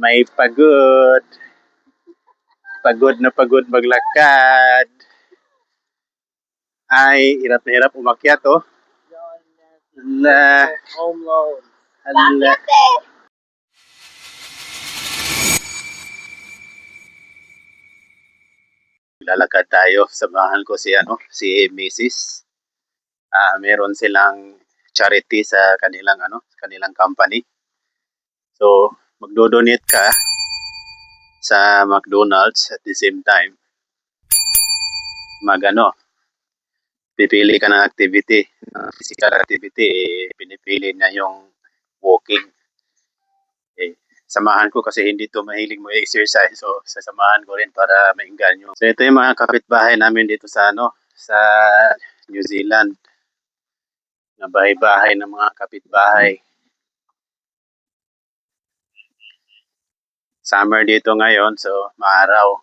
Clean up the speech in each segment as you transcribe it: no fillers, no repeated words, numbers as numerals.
May pagod. Pagod na pagod maglakad. Ay, hirap na hirap umakyat, oh. Ala. Home loan. Ala. Lalakad tayo. Samahan ko si Mrs. Meron silang charity sa kanilang company. So, magdo-donate ka sa McDonald's at the same time pipili ka ng activity, physical activity, pinipili na yung walking. Samahan ko kasi hindi to mahilig mo exercise, so sasamahan ko rin para mainganyo. So ito yung mga kapitbahay namin dito sa New Zealand. Na bahay-bahay ng mga kapitbahay. Summer dito ngayon, so maaraw.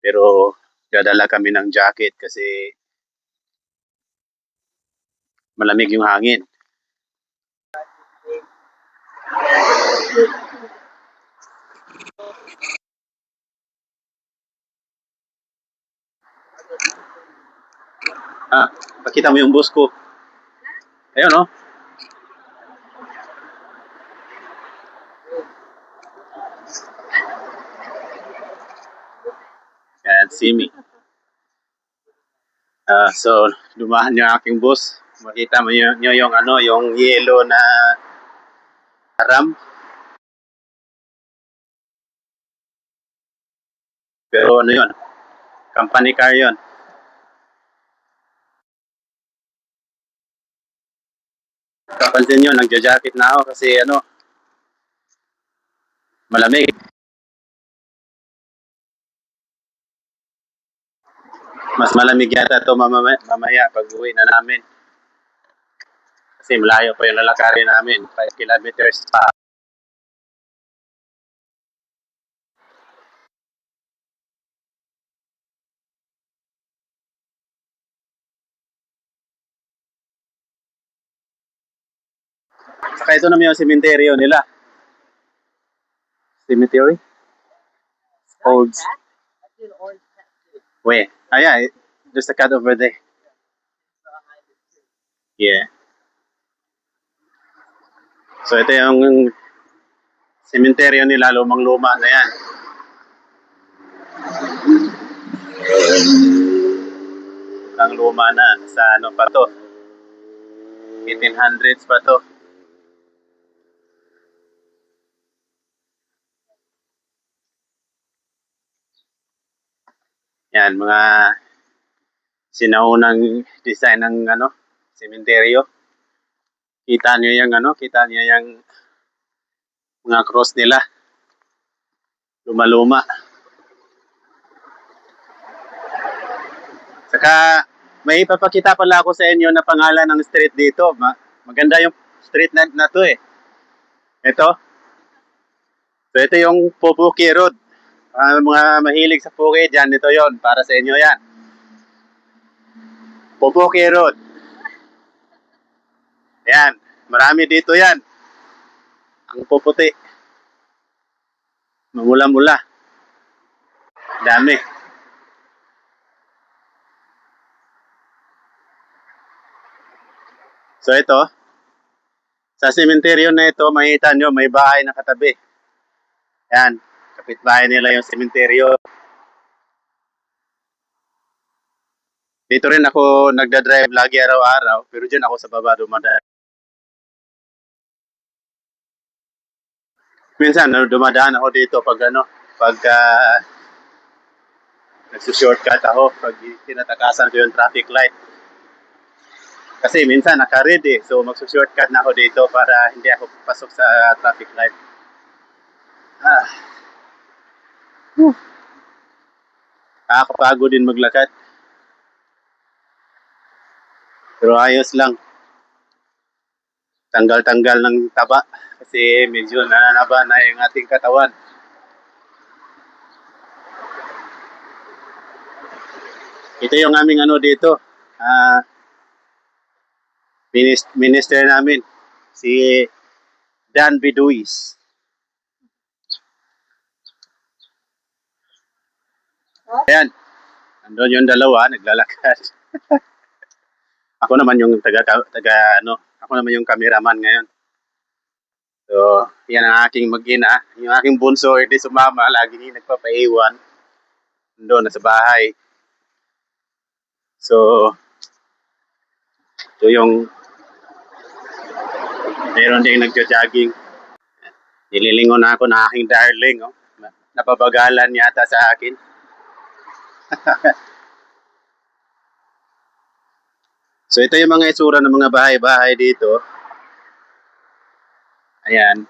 Pero dadala kami ng jacket kasi malamig yung hangin. Pakita mo yung bus ko. Ayun, no? Can't see me. So, dumahan yung aking bus. Makita mo yung yellow na ram. Pero ano yun? Company car yun. Kapansin nyo, nagja-jacket na ako kasi malamig. Mas malamig yata ito mamaya pag uwi na namin. Kasi malayo pa yung lalakarin namin. 5 kilometers pa. Saka ito naman yung cemetery nila. Cemetery? Old. Wait. Yeah. Just a cut over there. Yeah. So ito yung cemetery nila, lumang-luma na yan. Ang luma na. Sa pa to? 1800s pa to. Yan, mga sinaunang design ng sementeryo. Kita niyo yung mga cross nila. Luma-luma. Saka may ipapakita pala ako sa inyo na pangalan ng street dito. Maganda yung street na to eh. Ito. So ito yung Pupuki Road. Mga mahilig sa Puki dyan, ito yon para sa inyo yan. Pupuki Road. Yan. Marami dito yan. Ang puputi. Mamula-mula. Dami. So ito, sa sementeryo na ito, makita nyo may bahay na katabi. Yan, kapitbahay nila yung sementeryo. Dito rin ako nagdadrive lagi araw-araw, pero dyan ako sa baba dumadaan. Minsan dumadaan ako dito pag nagsushortcut ako pag tinatakasan ko yung traffic light. Kasi minsan naka-red eh, so magsushortcut na ako dito para hindi ako pasok sa traffic light. Nakakapagod din maglakad. Pero ayos lang. Tanggal-tanggal ng taba kasi medyo nananaba na yung ating katawan. Ito yung aming dito. Minister namin, si Dan Biduis. Ayan, andun yung dalawa, naglalakad. Ako naman yung ako naman yung cameraman ngayon. So, yan ang aking mag-ina. Yung aking bunso, hindi sumama, lagi nagpapaiwan. Doon na sa bahay. So, ito yung meron ding nagja-jogging. Nililingon na ako ng aking darling. Oh. Napabagalan yata sa akin. So, ito yung mga itsura ng mga bahay-bahay dito. Ayan.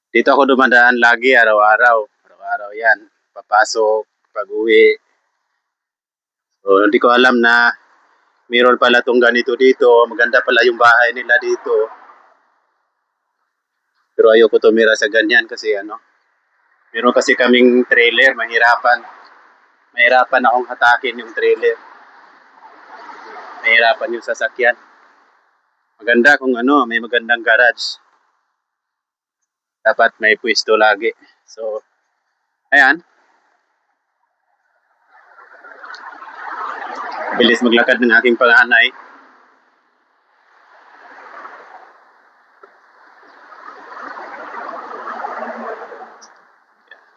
Dito ako dumadaan lagi, araw-araw. Araw-araw yan. Papasok, pag-uwi. So, hindi ko alam na mayroon pala itong ganito dito. Maganda pala yung bahay nila dito. Pero ayoko tumira sa ganyan kasi meron kasi kaming trailer, mahirapan. Mahirapan akong hatakin yung trailer. Mahirapan yung sasakyan. Maganda kung may magandang garage. Dapat may pwesto lagi. So, ayan. Bilis maglakad ng aking panganay.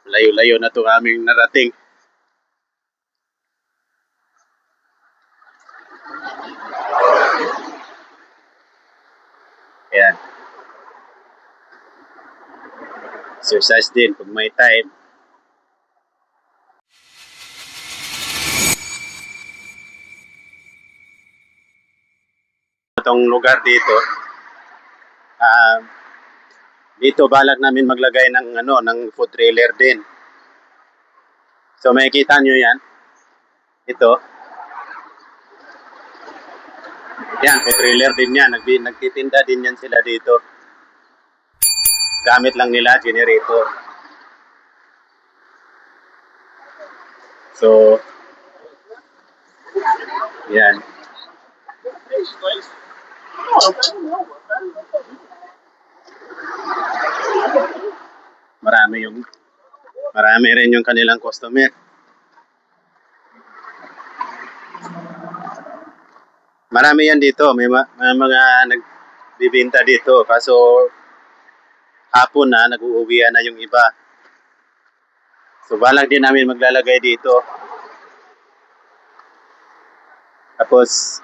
Layo-layo na ito aming narating. Ayan. Exercise din pag may time. Itong lugar dito, dito balak namin maglagay ng food trailer din. So makikita nyo yan. Ito. Yan, food trailer din yan. Nagtitinda din yan sila dito. Gamit lang nila, generator. So, yan. Marami rin yung kanilang customer. Marami yan dito. May mga nagbibinta dito. Kaso, hapon na, nag-uuwian na yung iba. So, balak din namin maglalagay dito. Tapos,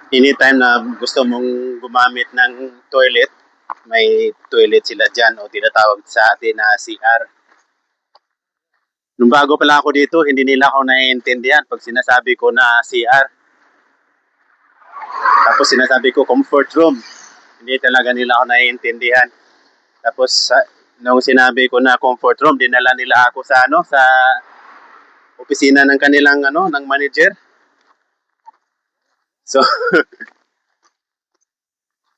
anytime na gusto mong gumamit ng toilet, may toilet sila dyan o tinatawag sa atin na CR. Nung bago pala ako dito, hindi nila ako naiintindihan pag sinasabi ko na CR. Tapos sinasabi ko comfort room. Hindi talaga nila ako naiintindihan. Tapos nung sinabi ko na comfort room, dinala nila ako sa sa opisina ng kanilang ng manager. So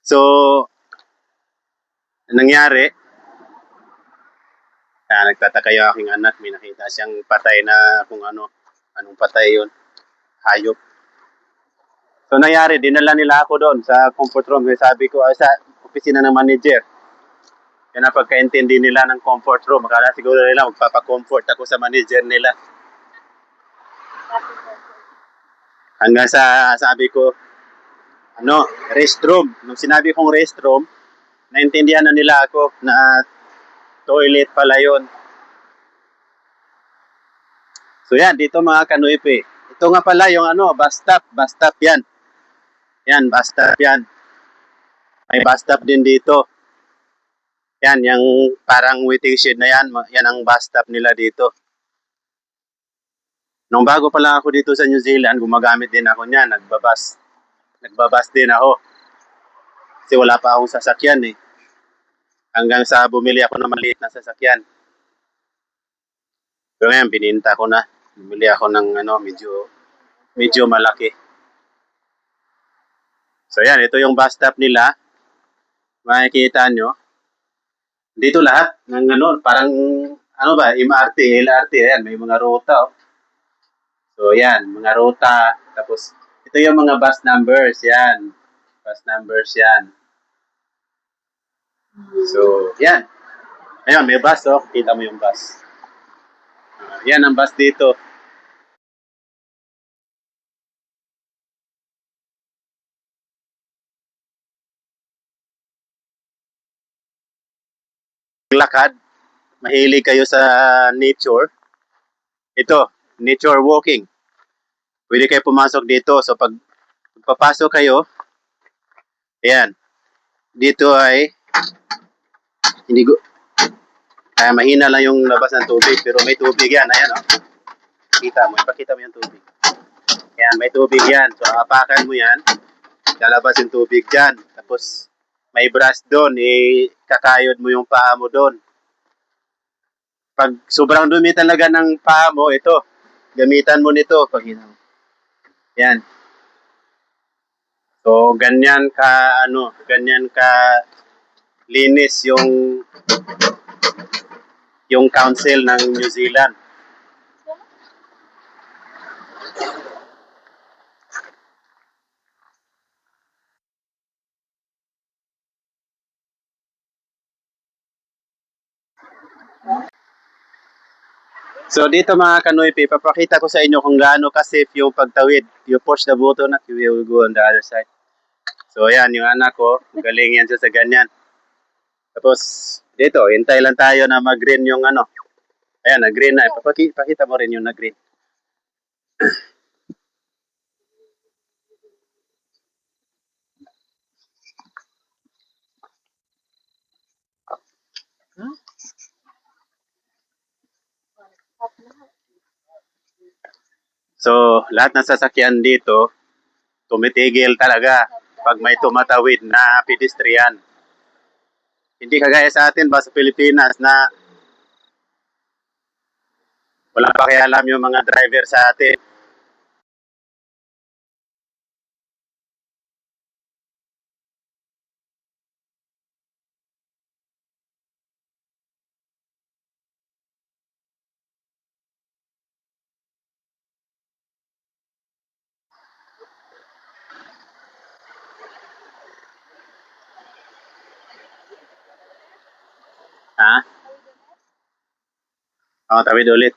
so nangyari, nagtataka yung aking anak, may nakita siyang patay na kung anong patay yun, hayop. So nangyari, dinala nila ako doon sa comfort room. Sabi ko, sa opisina ng manager. Yan ang pagkaintindi nila ng comfort room. Akala siguro nila magpapacomfort ako sa manager nila. Hanggang sa sabi ko, restroom. Nung sinabi kong restroom, naintindihan na nila ako na toilet pala yun. So yan, dito mga kanuipi. Ito nga pala yung bus stop. Bus stop yan. Yan, bus stop yan. May bus stop din dito. Yan, yung parang waiting shed na yan. Yan ang bus stop nila dito. Nung bago pala ako dito sa New Zealand, gumagamit din ako niyan. Nagbabas din ako. Kasi wala pa akong sasakyan eh. Hanggang sa bumili ako ng maliit na sasakyan. Pero ngayon, bininta ko na. Bumili ako ng medyo malaki. So yan, ito yung bus stop nila. Makikita nyo. Dito lahat ng parang ano ba, MRT, LRT, ayan, may mga ruta. Oh. So, yan, mga ruta. Tapos, ito yung mga bus numbers, yan. Bus numbers, yan. So, yan. Ayan, may bus, oh. Kita mo yung bus. Yan ang bus dito. Lakad, mahilig kayo sa nature. Ito, nature walking. Pwede kayo pumasok dito. So, pag papasok kayo, ayan, dito ay hindi ko, mahina lang yung labas ng tubig, pero may tubig yan. Ayan, oh. Ipakita mo yung tubig. Ayan, may tubig yan. So, apakan mo yan, lalabas yung tubig dyan. Tapos, may brush doon, kakayod mo yung paa mo doon. Pag sobrang dumi talaga ng paa mo, ito, gamitan mo nito. Pag yan. So, ganyan ka linis yung council ng New Zealand. So dito mga kanoypi, papakita ko sa inyo kung gaano ka-safe yung pagtawid. You push the button at you will go on the other side. So ayan, yung anak ko, galing yan siya sa ganyan. Tapos dito, hintay lang tayo na mag-green yung ano. Ayan, nag-green na. Pakita mo rin yung nag-green. So lahat ng sasakyan dito, tumitigil talaga pag may tumatawid na pedestrian. Hindi kagaya sa atin ba sa Pilipinas na walang pakialam yung mga driver sa atin. Ha? O, tawid ulit.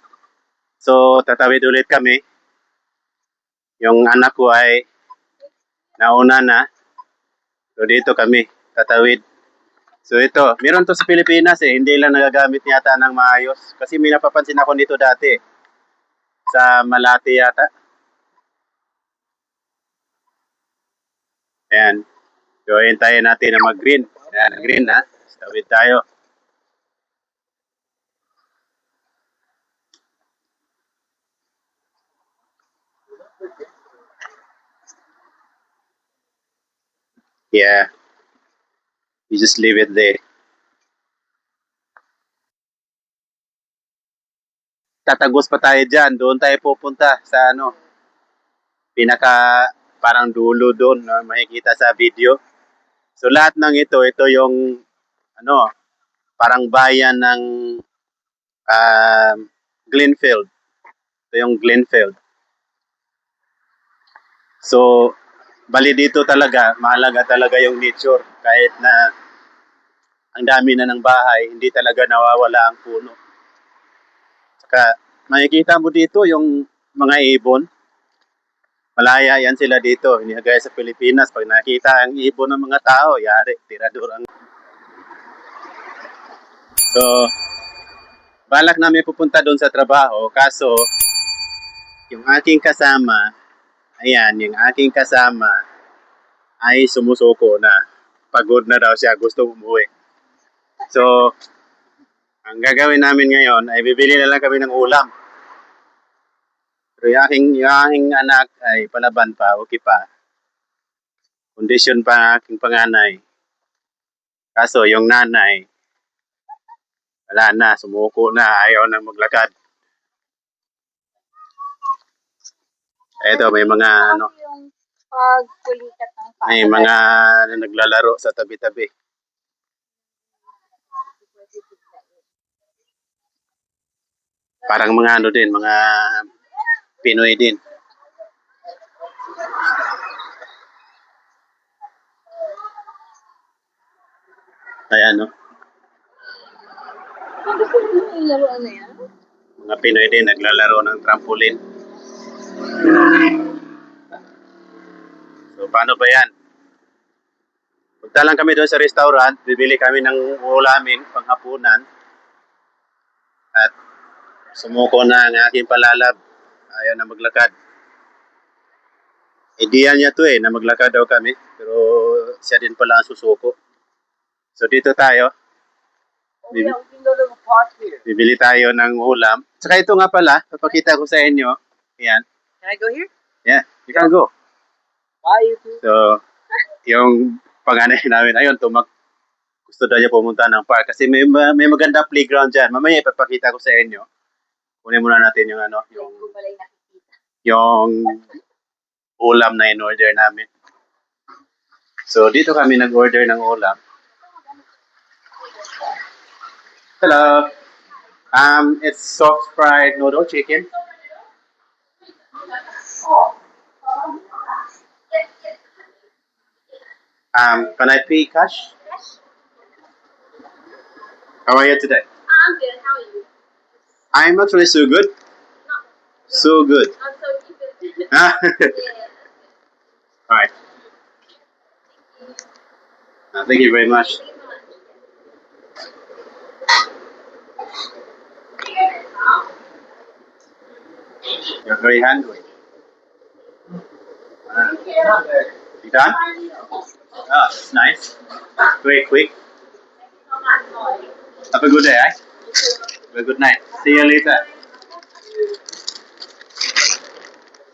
So, tatawid ulit kami. Yung anak ko ay nauna na. So, dito kami, tatawid. So, ito, meron to sa Pilipinas eh. Hindi lang nagagamit yata ng maayos. Kasi may napapansin ako dito dati. Sa Malate yata. Ayan. So, hintayin natin na mag-green. Ayan, green na. Tawid tayo. Yeah. You just leave it there. Tatagos pa tayo dyan. Doon tayo pupunta sa ano, pinaka parang dulo doon na makikita sa video. So lahat ng ito yung ano, parang bayan ng Glenfield. Ito yung Glenfield. So bali dito talaga, mahalaga talaga yung nature. Kahit na ang dami na ng bahay, hindi talaga nawawala ang puno. Saka makikita mo dito yung mga ibon. Malaya yan sila dito. Hindi gaya sa Pilipinas. Pag nakita ang ibon ng mga tao, yari, tirador ang... So, balak namin pupunta doon sa trabaho. Kaso, yung aking kasama, ayan, yung aking kasama ay sumusuko na. Pagod na daw siya, gusto umuwi. So, ang gagawin namin ngayon ay bibili na lang kami ng ulam. Pero yung aking anak ay palaban pa, okay pa. Kondisyon pa ang aking panganay. Kaso yung nanay, wala na, sumuko na, ayaw nang maglakad. Eto, may mga ano, may mga naglalaro sa tabi-tabi. Parang mga ano din, mga Pinoy din. Kaya ano, Gusto mo yung laruan na yan? mga Pinoy din naglalaro ng trampoline. So paano ba yan? Punta lang kami doon sa restaurant, bibili kami ng ulamin, panghapunan, at sumuko na ang aking palalab. Ayaw na maglakad. Idea niya to na maglakad daw kami, pero siya din pala ang susuko. So dito tayo, bibili tayo ng ulam. Saka ito nga pala, papakita ko sa inyo. Yan. Can I go here? Yeah, you can go. Bye, YouTube. So, yung panganay namin, ayun, gusto daw niya pumunta ng park kasi may maganda playground dyan. Mamaya ipapakita ko sa inyo. Kunin muna natin yung ano, yung ulam na in-order namin. So, dito kami nag-order ng ulam. Hello. It's soft fried noodle chicken. Can I pay cash? How are you today? I'm good. How are you? I'm actually so good. So good. I'm so good. Ah, Yeah. Alright. Thank you very much. You're very hungry. You done? Oh, that's nice. Very quick. Have a good day, eh? Have a good night. See you later.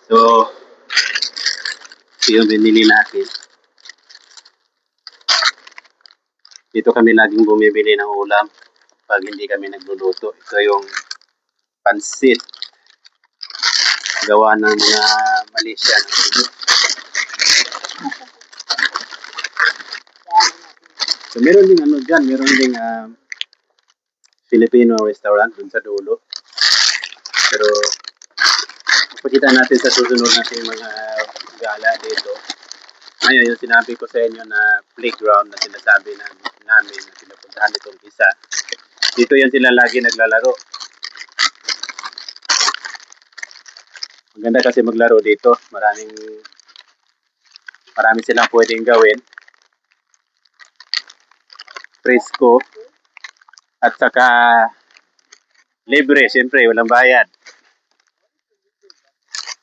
So, ito yung binili natin. Dito kami laging bumibili ng ulam pag hindi kami nagluluto. Ito yung pansit. Gawa ng mga Malaysian. So, meron ding ano dyan, meron ding Filipino restaurant dun sa dulo. Pero, pakita natin sa susunod natin mga gala dito. Ngayon, yung sinabi ko sa inyo na playground na sinasabi namin na pinupuntahan itong isa. Dito yan sila lagi naglalaro. Maganda kasi maglaro dito. Marami silang pwedeng gawin. Presko. At saka libre, siyempre, walang bayad.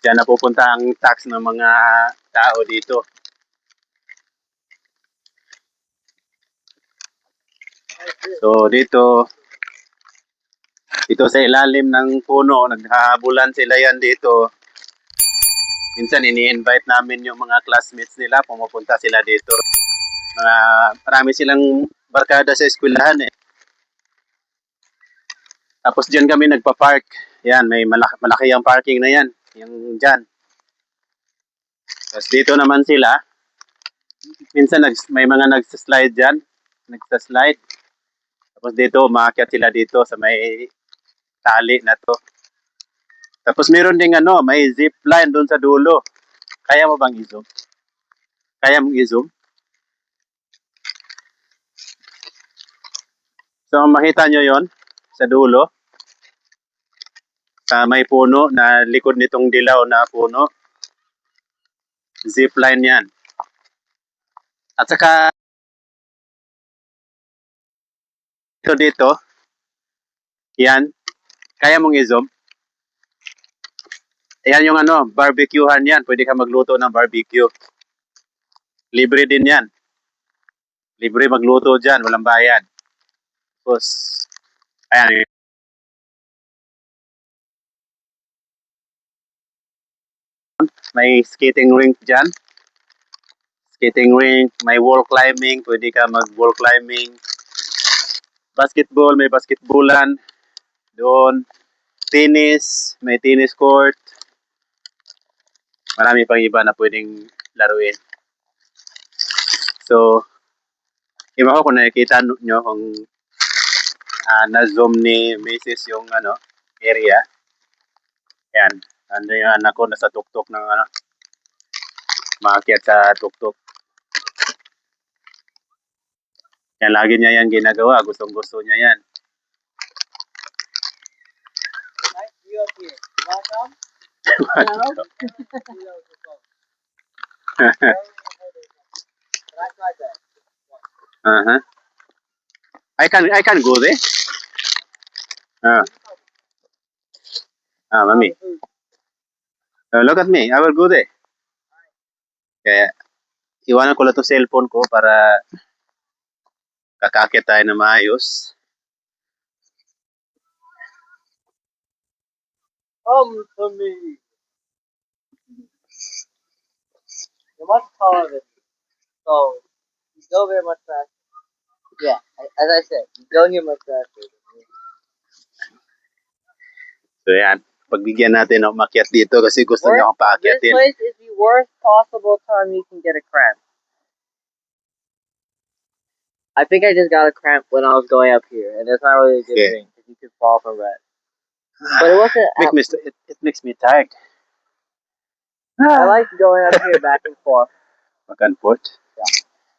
Diyan napupunta ang tax ng mga tao dito. So dito sa ilalim ng puno, naghahabulan sila yan dito. Minsan ini-invite namin yung mga classmates nila, pumupunta sila dito. Marami silang barkada sa eskwelahan eh. Tapos diyan kami nagpa-park. Yan, may malaki ang parking na yan. Yung dyan. Tapos dito naman sila. Minsan may mga nagsaslide dyan. Nagsaslide. Tapos dito, umaakyat sila dito sa may tali na to. Tapos meron ding may zip line doon sa dulo. Kaya mo bang i-zoom? Kaya mong i-zoom? So makita nyo yon sa dulo. Sa may puno na likod nitong dilaw na puno. Zip line yan. At saka dito, yan. Kaya mong i-zoom? Ayan yung barbecuehan yan. Pwede ka magluto ng barbecue. Libre din yan. Libre magluto dyan, walang bayad. Tapos, ayan. May skating rink dyan. Skating rink, may wall climbing. Pwede ka mag-wall climbing. Basketball, may basketballan. Doon. Tennis, may tennis court. Marami pang iba na pwedeng laruin. So, iba ko kung nakikita nyo kung na-zoom ni Mrs. yung area. Yan. Ano yung anak ko nasa tuktok ng ano, maakyat sa tuktok. Yan, lagi niya yan ginagawa. Gustong-gusto niya yan. Nice view up here. Welcome. Hello. That's my bed. Uh-huh. I can go there. Mami. Look at me. I will go there. Kaya, iwanan ko lang itong cellphone ko para kakakit tayo na maayos. Come to me. You're much taller than me, so you go very much faster. Yeah, as I said, you go here much faster than me. So yan, pagbigyan natin ng umakyat dito kasi gusto niya akong This paakyatin. place is the worst possible time you can get a cramp. I think I just got a cramp when I was going up here, and that's not really a good Yeah. thing because you could fall from that. But it wasn't. It makes me tired. I like going up here back and forth, Back and forth.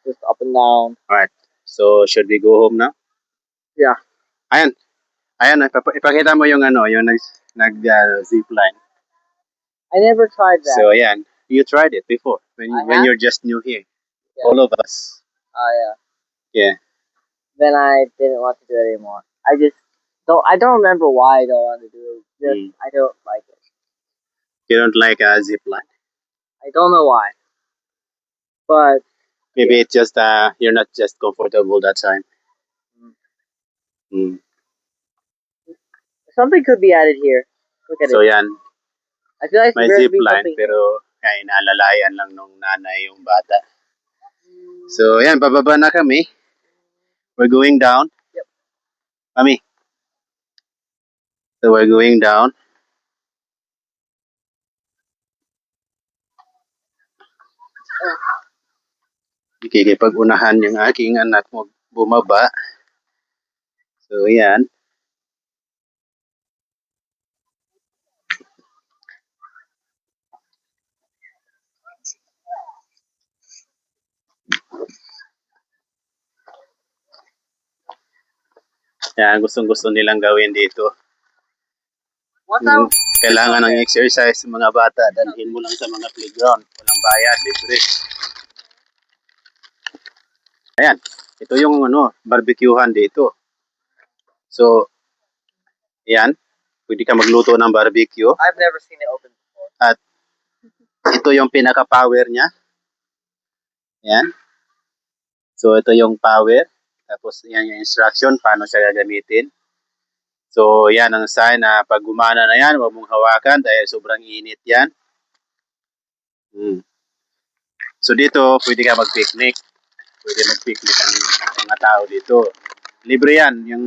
just up and down. Alright. So, should we go home now? Yeah. Ayan. Ayan, ipakita mo yung ano, yung zipline. I never tried that. So, ayan. You tried it before when I when have? you're just new here. Yeah. All of us. Oh yeah. Yeah. Then I didn't want to do it anymore. I don't remember why I don't want to do it. Just I don't like it. You don't like a zipline. I don't know why. But Maybe it's just you're not just comfortable that time. something could be added here. Look at So, it. yan. I feel like May there should be zipline something pero ay naalalayan lang nung nanay yung bata. So, yan, bababa na kami. We're going down. Yep. Mami. So, we're going down. Ikikipag-unahan yung aking anak mo bumaba. So, yan. Yan, gustong-gusto nilang gawin dito. Kailangan ng exercise sa mga bata. Dalhin mo lang sa mga playground. Walang bayad, libre. Ayan. Ito yung barbecuehan dito. So, yan. Pwede ka magluto ng barbecue. I've never seen it open before. At ito yung pinaka-power niya. Yan. So, ito yung power. Tapos, yan yung instruction paano siya gagamitin. So, yan ang sign na pag gumana na yan, huwag mong hawakan dahil sobrang init yan. So, dito, pwede ka mag-picnic. Pwede mag-picnic ang mga tao dito. Libre yan. Yung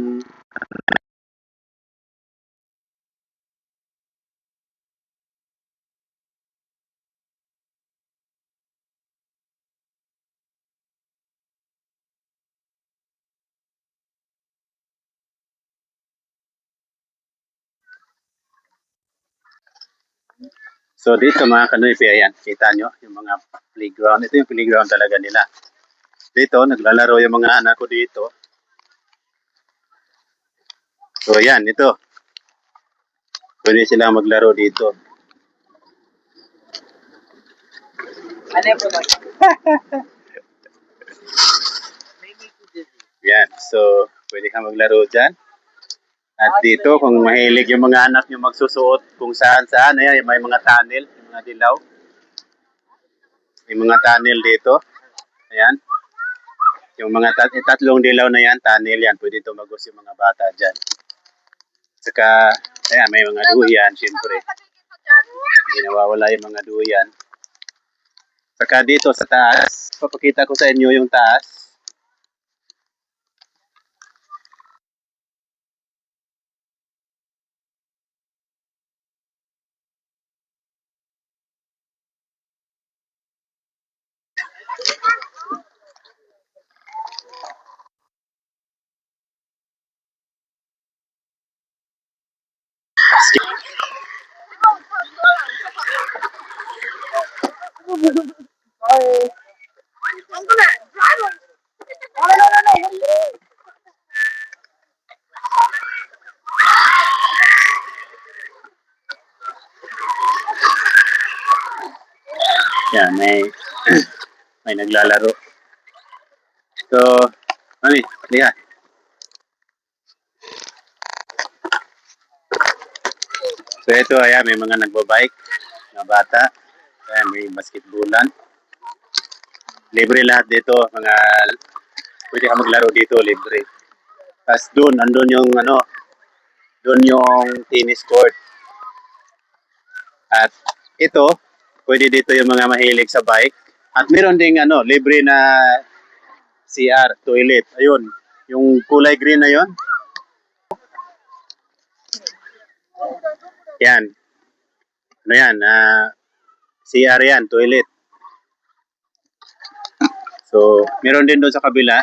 So dito mga kanoype, ayan, kita nyo yung mga playground. Ito yung playground talaga nila. Dito, naglalaro yung mga anak ko dito. So ayan, ito. Pwede silang maglaro dito. I never liked it. Made me too dizzy. Yan, so pwede kang maglaro dyan. At dito, kung mahilig yung mga anak nyo magsusuot kung saan-saan, ayan, may mga tunnel, yung mga dilaw. May mga tunnel dito. Ayan. Yung mga tatlong dilaw na yan, tunnel yan. Pwede tumagos yung mga bata dyan. Saka, ayan, may mga duyan, siyempre. Hindi nawawala yung mga duyan. Saka dito sa taas, papakita ko sa inyo yung taas. Sorry. I'm gonna drive on. No, no, no, no, no. What are you doing? Yan, may naglalaro. So, mami, liha. So ito, ayan, may mga nagbabike, mga bata. Ayan, may basketballan. Libre lahat dito, mga pwede ka maglaro dito, libre. Tapos doon, andun yung doon yung tennis court. At ito, pwede dito yung mga mahilig sa bike. At meron ding libre na CR, toilet. Ayun, yung kulay green na yon. Yan. Ano yan? CR yan, toilet. So, meron din doon sa kabila.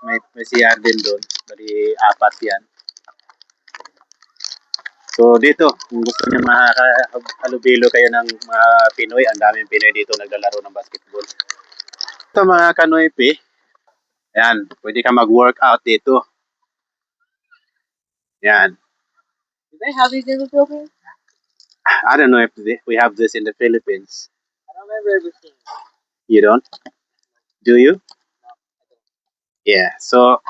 May CR din doon. Bali, apat yan. So, dito, kung gusto niyo makahalubilo kayo ng mga Pinoy, ang daming Pinoy dito naglalaro ng basketball. Ito mga kanoypi, yan, pwede ka mag-workout dito. Yan. Do they have these in the Philippines? I don't know if we have this in the Philippines. I don't remember ever seeing it. You don't? Do you? Yeah. So,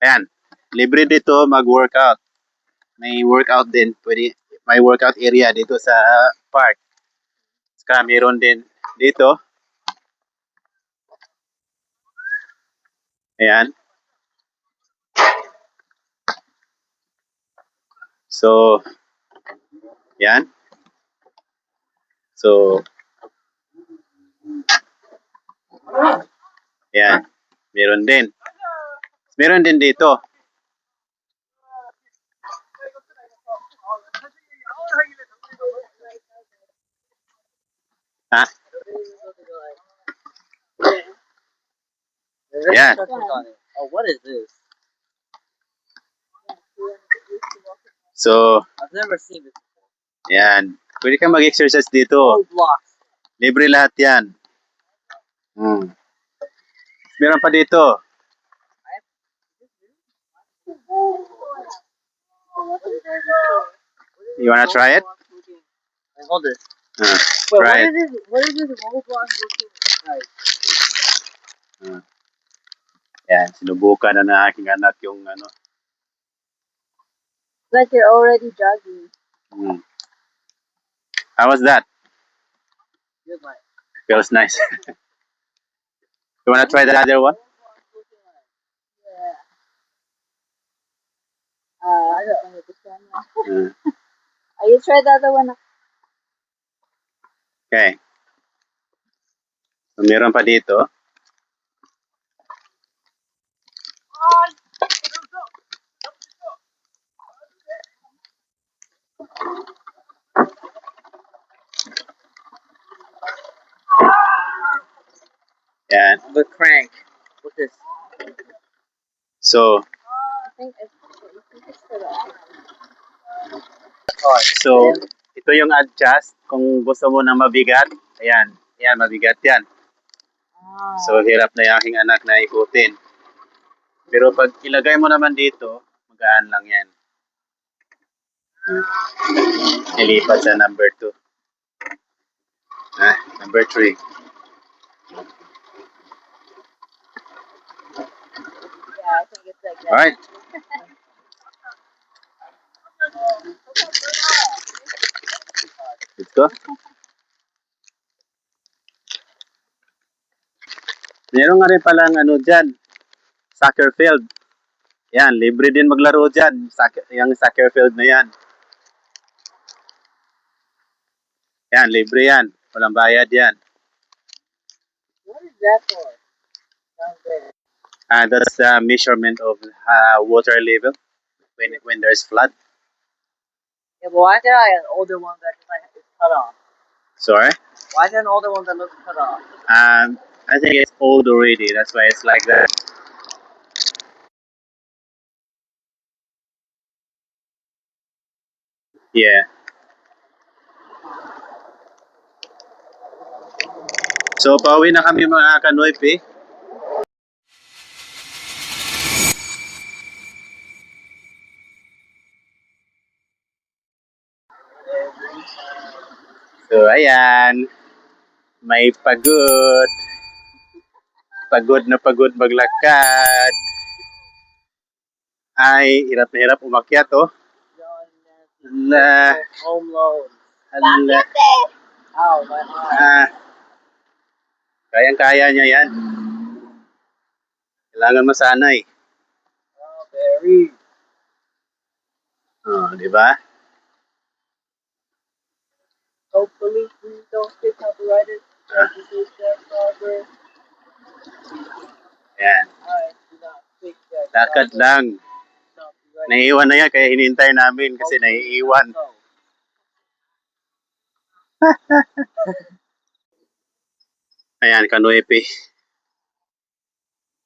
ayan, libre dito mag-workout. May workout din. Pwede, may workout area dito sa park. Saka meron din dito. Ayan. So, yan. So, yan. Meron din. Meron din dito. Ha? There's Yeah. instructions on it. Oh, what is this? So, I've never seen this. yan. Pwede kang mag-exercise dito. Old blocks. Libre lahat yan. Meron pa dito. You wanna try it? Wait, hold it. Uh, Wait, try it. what is this Roblox looking like? Yan, sinubukan na ng aking anak yung It's like you're already jogging. How was that? Good like. Feels nice. You wanna try the other one? Yeah. I don't know this one. You try the other one. Okay. So, meron pa dito. Yan. The crank. What's this? So, I think it's for the so, ito yung adjust. Kung gusto mo ng mabigat, ayan. Ayan, mabigat yan. So, hirap na yung aking anak na ikutin. Pero pag ilagay mo naman dito, magaan lang yan. Ilipat sa number 2. Number 3. Yeah, I think it's like that. Alright. Let's go. Meron nga rin palang dyan, soccer field. Yan, libre din maglaro dyan. Yung soccer field na yan. Yan, libre yan. Walang bayad yan. What is that for? Sounds good. That's the measurement of water level when there's flood. Yeah, but why is there like an older one that just like is cut off? Sorry? Why is there an older one that looks cut off? I think it's old already. That's why it's like that. Yeah. So, pauwi na kami mga kanoype. So, ayan. May pagod. Pagod na pagod maglakad. Ay, hirap na hirap umakyat, oh. Ala, Home loan. ala. Ow, my eye. Ah, kayang-kaya niya yan. Kailangan masanay. Strawberry. Oh, di ba? Hopefully, we don't get copyrighted. Thank you, Sweet Jack Barber. Ayan. I do not think that Lakad lang. copyrighted. Naiiwan na yan, kaya hinintay namin kasi naiiwan. So, Ayan, kanoype.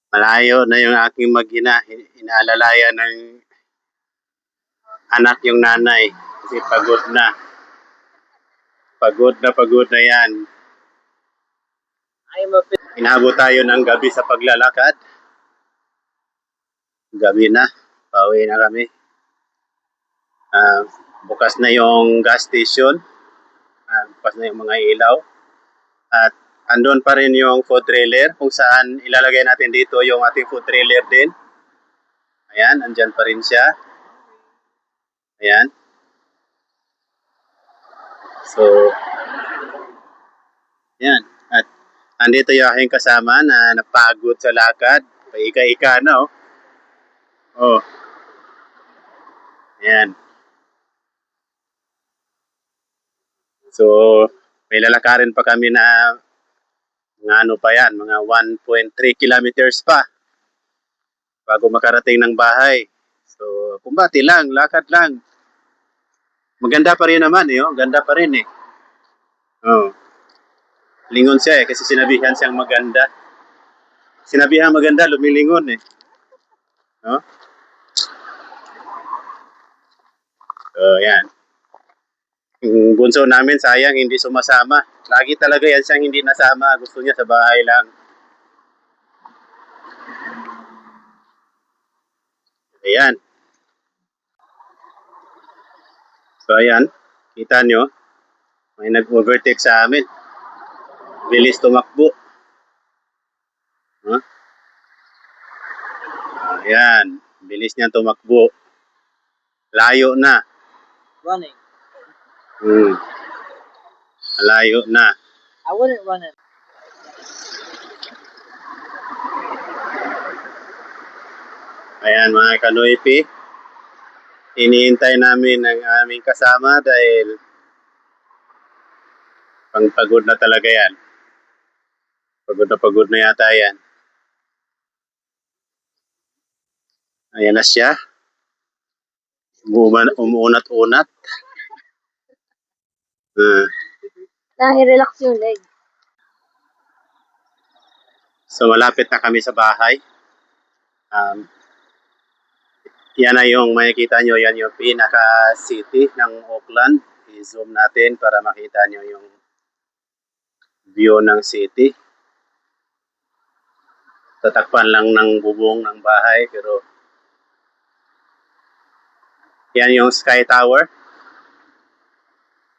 Malayo na yung aking mag-ina. Inaalalayan ng anak yung nanay. Kasi pagod na. Pagod na yan. I am a bit. Inabot tayo ng gabi sa paglalakad. Gabi na. Pauwi na kami. Bukas na yung gas station. Bukas na yung mga ilaw. At andun pa rin yung food trailer kung saan ilalagay natin dito yung ating food trailer din. Ayan, andyan pa rin siya. Ayan. So, ayan. At andito yung aking kasama na napagod sa lakad. Paika-ika na, oh. Oh. Ayan. So, may lalakarin pa kami na mga ano pa yan, mga 1.3 kilometers pa bago makarating ng bahay. So, kumbati lang, lakad lang. Maganda pa rin naman, eh. Oh. Ganda pa rin, eh. Oh. Lingon siya, eh, kasi sinabihan siyang maganda. Sinabihan maganda, lumilingon, eh. Oh. So, yan. Yung bunso namin, sayang, hindi sumasama. Lagi talaga yan siyang hindi nasama. Gusto niya sa bahay lang. Ayan. So, ayan. Kita nyo, may nag-overtake sa amin. Bilis tumakbo. Huh? Ayan. Bilis niya tumakbo. Layo na. Running. Layo na. I wouldn't run it. Ayan mga kanoypi. Iniintay namin ang aming kasama dahil pagod na talaga yan. Pagod na yata yan. Ayan na siya. Umuunat-unat. Nahi-relax yung leg. So malapit na kami sa bahay. Yan na yung makikita nyo. Yan yung pinaka-city ng Auckland. I-zoom natin para makita nyo yung view ng city. Tatakpan lang ng bubong ng bahay pero yan yung Sky Tower.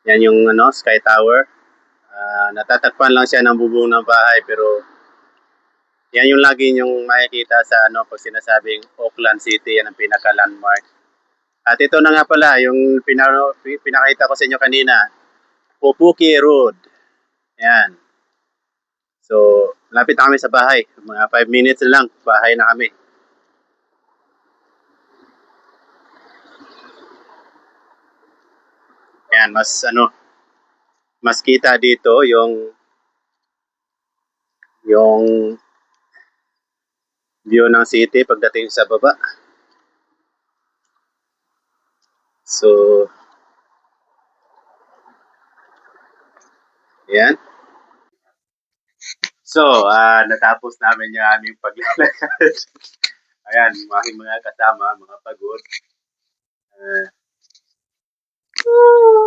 Yan yung Sky Tower. Natatakpan lang siya ng bubong ng bahay pero yan yung lagi yung makikita sa pag sinasabing Auckland City, yan ang pinaka-landmark. At ito na nga pala yung pinakita ko sa inyo kanina, Pupuki Road. Yan. So, lapit na kami sa bahay. Mga 5 minutes lang, bahay na kami. Yan, mas kita dito yung view ng city pagdating sa baba. So, yan. So, natapos namin yung aming paglalakad. Ayan, mga kasama, mga pagod.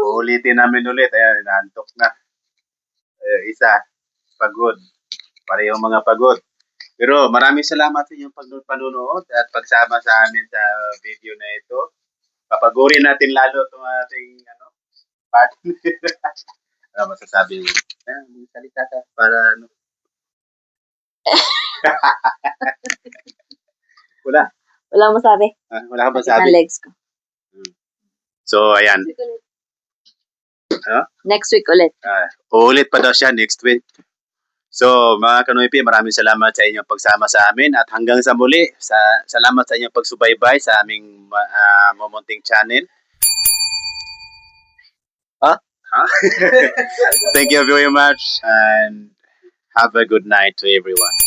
Uulitin namin ulit. Ayan, inaantok na. Isa. Pagod. Parehong mga pagod. Pero maraming salamat sa inyong panunood at pagsama sa amin sa video na ito. Papagurin natin lalo itong ating part. Ano masasabi? Salita ka para ano? Wala. Wala akong masabi. Wala ka Sakit masabi? ng legs ko. So, ayan. Next week ulit. Uulit pa daw siya next week. So, mga Kanoypi, maraming salamat sa inyong pagsama sa amin at hanggang sa muli, salamat sa inyong pagsubaybay sa aming Momonting channel. Thank you very much and have a good night to everyone.